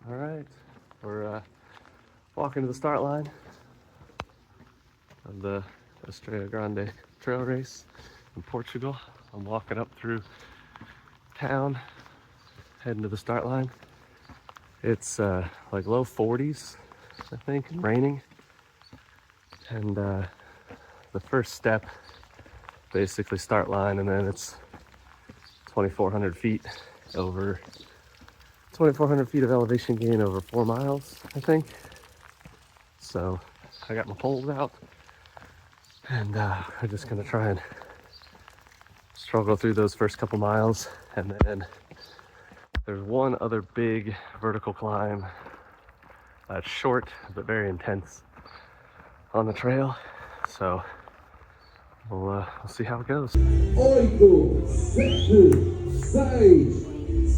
All right, we're walking to the start line of the Estrella Grande trail race in Portugal. I'm walking up through town, heading to the start line. It's like low 40s, I think, and raining. And the first step, basically start line, and then it's 2,400 feet over 2,400 feet of elevation gain over 4 miles, I think. So I got my poles out, and I'm just gonna try and struggle through those first couple miles. And then there's one other big vertical climb that's short but very intense on the trail. So we'll see how it goes. 8, 7, 6,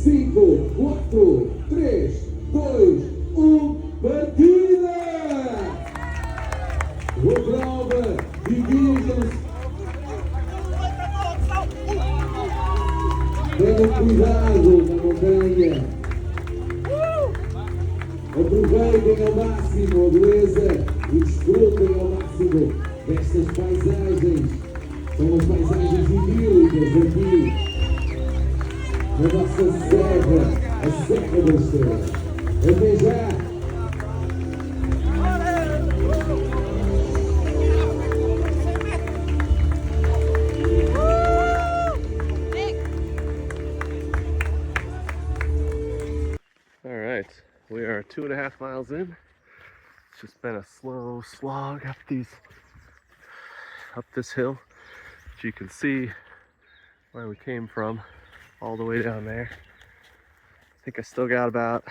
5, 4, 3, 2, 1, partida! Boa prova, divirtam-se. Tenham cuidado na montanha. Aproveitem ao máximo a beleza e desfrutem ao máximo destas paisagens. São as paisagens idílicas aqui na nossa serra, a Serra da Estrela. Até já! All right, we are 2.5 miles in. It's just been a slow slog up this hill. As you can see where we came from, all the way down there. I think I still got about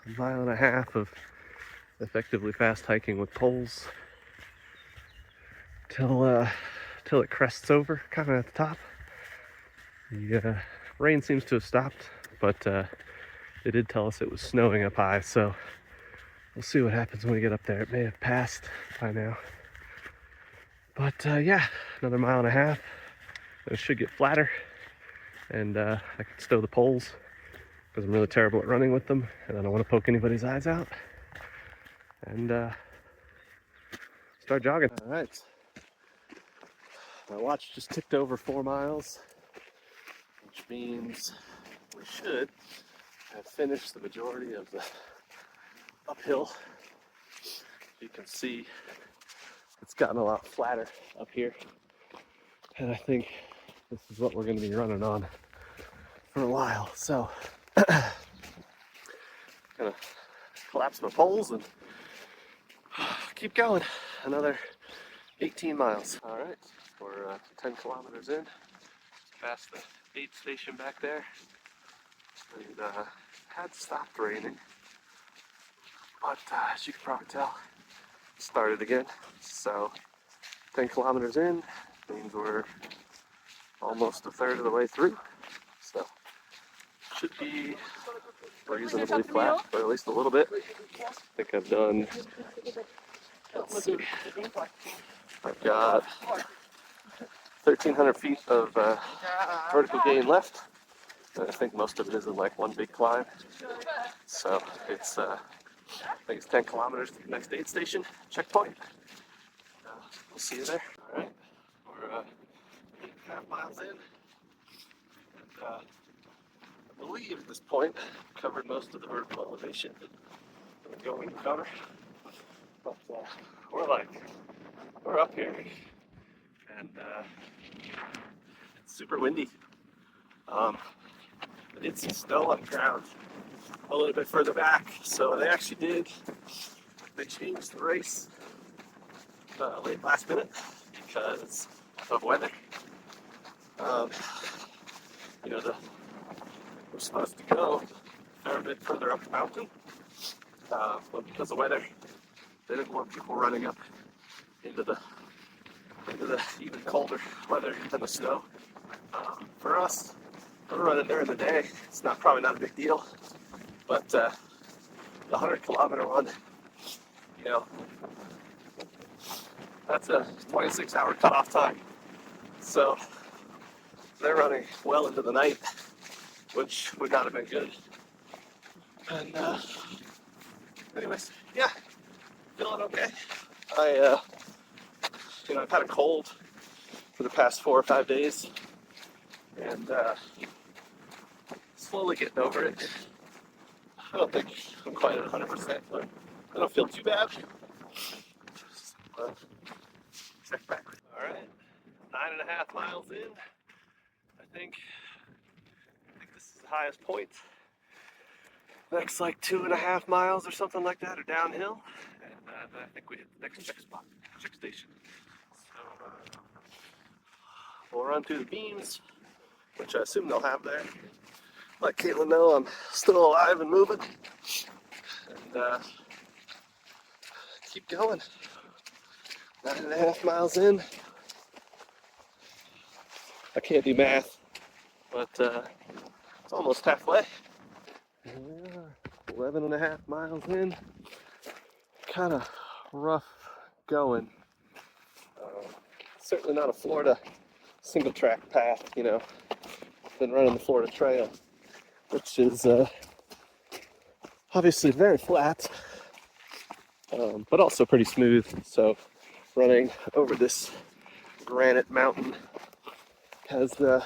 1.5 miles of effectively fast hiking with poles till it crests over, kind of at the top. The rain seems to have stopped, but they did tell us it was snowing up high, so we'll see what happens when we get up there. It may have passed by now. But yeah, another 1.5 miles. It should get flatter, and I can stow the poles because I'm really terrible at running with them, and I don't want to poke anybody's eyes out. And start jogging. All right. My watch just ticked over 4 miles, which means we should have finished the majority of the uphill. You can see it's gotten a lot flatter up here, and I think this is what we're going to be running on for a while. So gonna collapse my poles and keep going. Another 18 miles. All right, we're 10 kilometers in, past the aid station back there, and had stopped raining, but as you can probably tell, it started again. So 10 kilometers in means we're almost a third of the way through, so should be reasonably flat, but at least a little bit. I think I've done, let's see, I've got 1,300 feet of vertical gain left, and I think most of it is in like one big climb. So it's I think it's 10 kilometers to the next aid station checkpoint. We'll see you there. All right, we're 8.5 miles in, and I believe at this point I've covered most of the vertical elevation that I'm going to cover. But we're up here, and it's super windy. I did see snow on the ground a little bit further back, so they changed the race late last minute because of weather. We're supposed to go a fair bit further up the mountain, but because of weather, they didn't want people running up into the even colder weather than the snow. For us, we're running during the day. It's probably not a big deal, but the 100-kilometer one, that's a 26-hour cutoff time. So they're running well into the night, which would not have been good. And anyways, yeah, feeling okay. I've had a cold for the past 4 or 5 days, and slowly getting over it. I don't think I'm quite at 100%, but I don't feel too bad. Check back. All right, 9.5 miles in. I think this is the highest point. Next, like 2.5 miles or something like that, are downhill, and then I think we hit the next check spot, check station. So we'll run through the beams, which I assume they'll have there. Let Caitlin know I'm still alive and moving, and keep going. 9.5 miles in. I can't do math, but it's almost halfway. Here we are, 11.5 miles in. Kind of rough going. Certainly not a Florida single track path, you know. Been running the Florida Trail, which is obviously very flat, but also pretty smooth. So running over this granite mountain has been a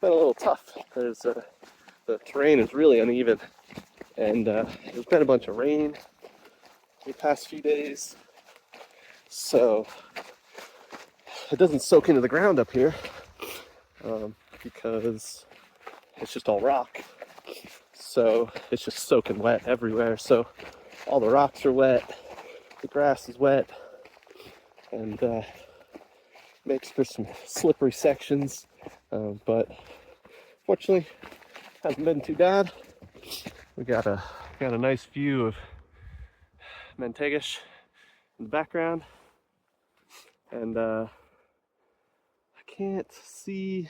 little tough because the terrain is really uneven, and there's been a bunch of rain the past few days, so it doesn't soak into the ground up here because it's just all rock, so it's just soaking wet everywhere. So all the rocks are wet, the grass is wet, and makes for some slippery sections, but fortunately hasn't been too bad. We got a nice view of Mantegush in the background, and I can't see.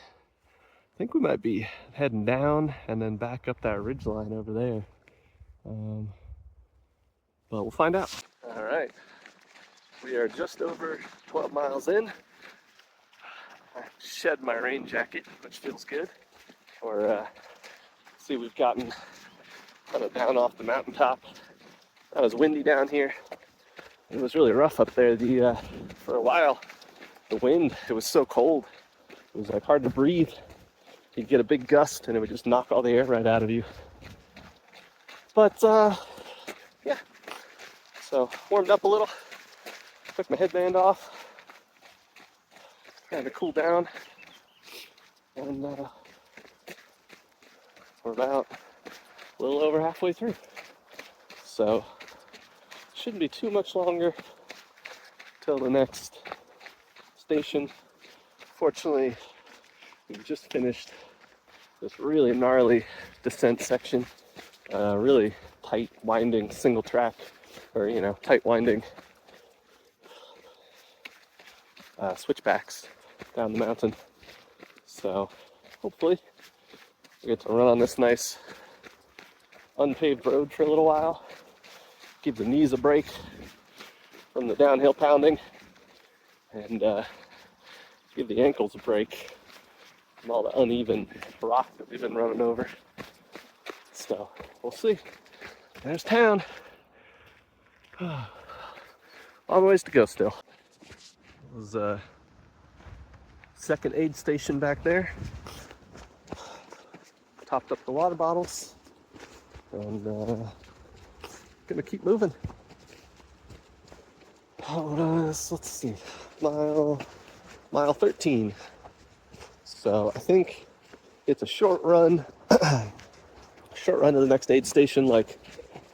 I think we might be heading down and then back up that ridge line over there, but we'll find out. All right, we are just over 12 miles in. I shed my rain jacket, which feels good. See, we've gotten kind of down off the mountaintop. It was windy down here. It was really rough up there. For a while, the wind, it was so cold. It was like hard to breathe. You'd get a big gust and it would just knock all the air right out of you. But yeah, so warmed up a little, took my headband off, kind of cool down, and we're about a little over halfway through. So shouldn't be too much longer till the next station. Fortunately, we just finished this really gnarly descent section, really tight winding single track, or tight winding switchbacks down the mountain. So hopefully we get to run on this nice unpaved road for a little while, give the knees a break from the downhill pounding, and give the ankles a break from all the uneven rock that we've been running over. So we'll see. There's town. Long ways to go still. There's a second aid station back there. Topped up the water bottles, and gonna keep moving. Let's see, mile 13. So I think it's a short run to the next aid station, like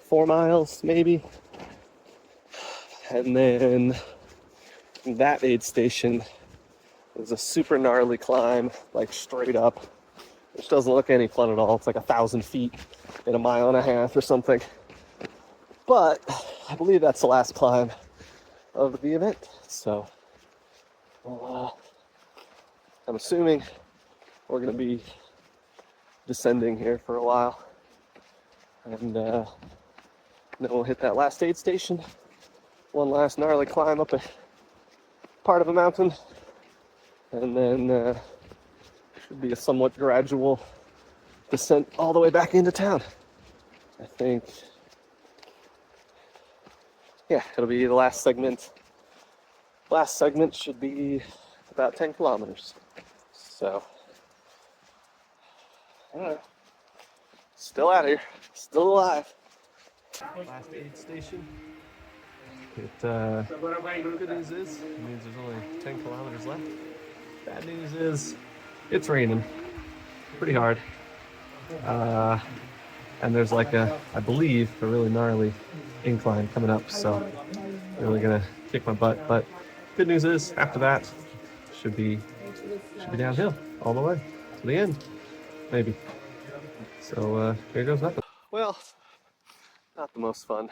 4 miles maybe, and then that aid station is a super gnarly climb, like straight up, which doesn't look any fun at all. It's like 1,000 feet in a mile and a half or something. But I believe that's the last climb of the event. So I'm assuming we're going to be descending here for a while. And then we'll hit that last aid station. One last gnarly climb up a part of a mountain. And then should be a somewhat gradual descent all the way back into town. I think, yeah, it'll be the last segment. Last segment should be about 10 kilometers. So, still out here, still alive. Last aid station. Good news is, it means there's only 10 kilometers left. Bad news is, it's raining pretty hard. And there's like I believe, a really gnarly incline coming up, so really gonna kick my butt. But good news is, after that, should be downhill all the way to the end, maybe. So here goes nothing. Well, not the most fun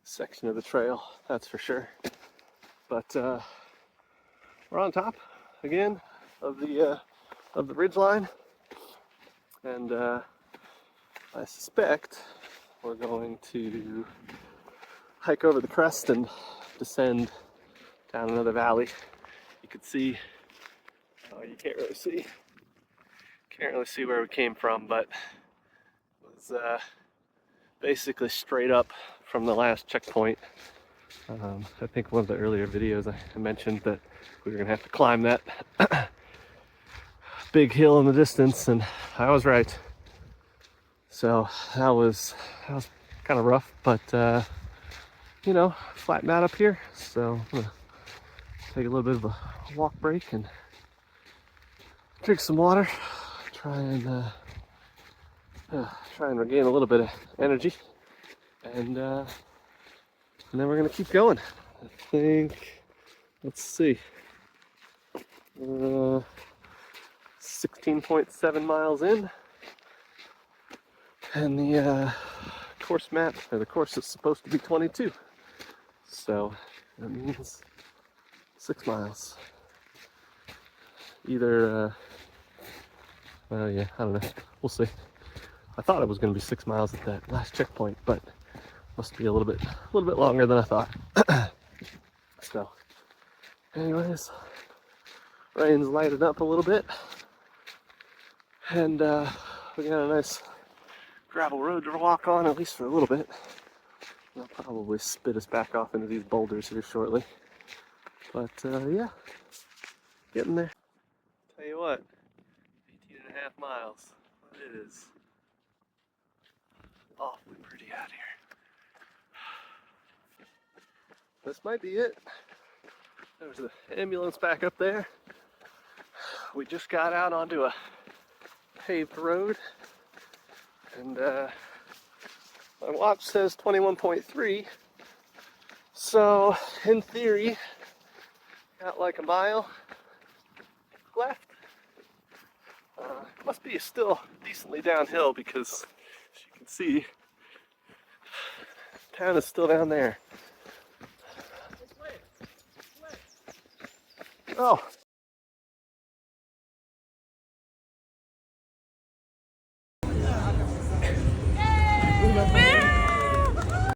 section of the trail, that's for sure. But we're on top again of the ridge line, and I suspect we're going to hike over the crest and descend down another valley. You can see, oh, you can't really see where we came from, but it was basically straight up from the last checkpoint. I think one of the earlier videos I mentioned that we were gonna have to climb that big hill in the distance, and I was right. So that was kind of rough, but you know, flatten out up here. So I'm gonna take a little bit of a walk break and drink some water, try and regain a little bit of energy, and then we're gonna keep going. I think, let's see, 16.7 miles in. And the course map, or the course is supposed to be 22. So that means 6 miles. Either, well, yeah, I don't know. We'll see. I thought it was going to be 6 miles at that last checkpoint, but must be a little bit longer than I thought. So, anyways, rain's lighted up a little bit, and we got a nice gravel road to walk on, at least for a little bit. I'll probably spit us back off into these boulders here shortly. But yeah, getting there. Tell you what, 18.5 miles. It is awfully pretty out here. This might be it. There's the ambulance back up there. We just got out onto a paved road. And my watch says 21.3, so in theory, got like a mile left. Must be still decently downhill because, as you can see, town is still down there. Oh,